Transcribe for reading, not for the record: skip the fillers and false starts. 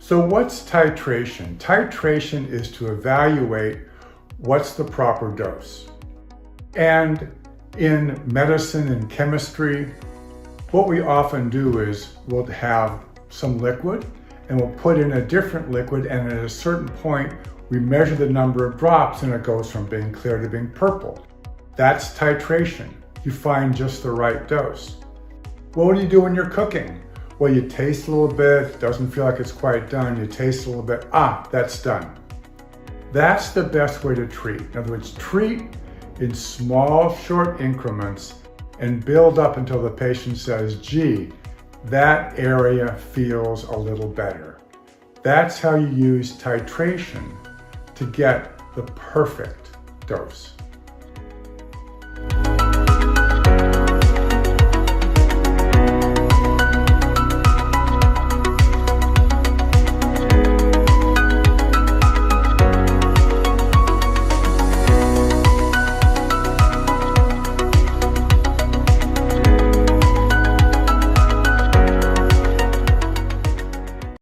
So what's titration? Titration is to evaluate what's the proper dose. And in medicine and chemistry, what we often do is we'll have some liquid and we'll put in a different liquid, and at a certain point we measure the number of drops and it goes from being clear to being purple. That's titration. You find just the right dose. What do you do when you're cooking? Well, you taste a little bit, it doesn't feel like it's quite done, you taste a little bit, that's done. That's the best way to treat. In other words, treat in small, short increments and build up until the patient says, gee, that area feels a little better. That's how you use titration to get the perfect dose.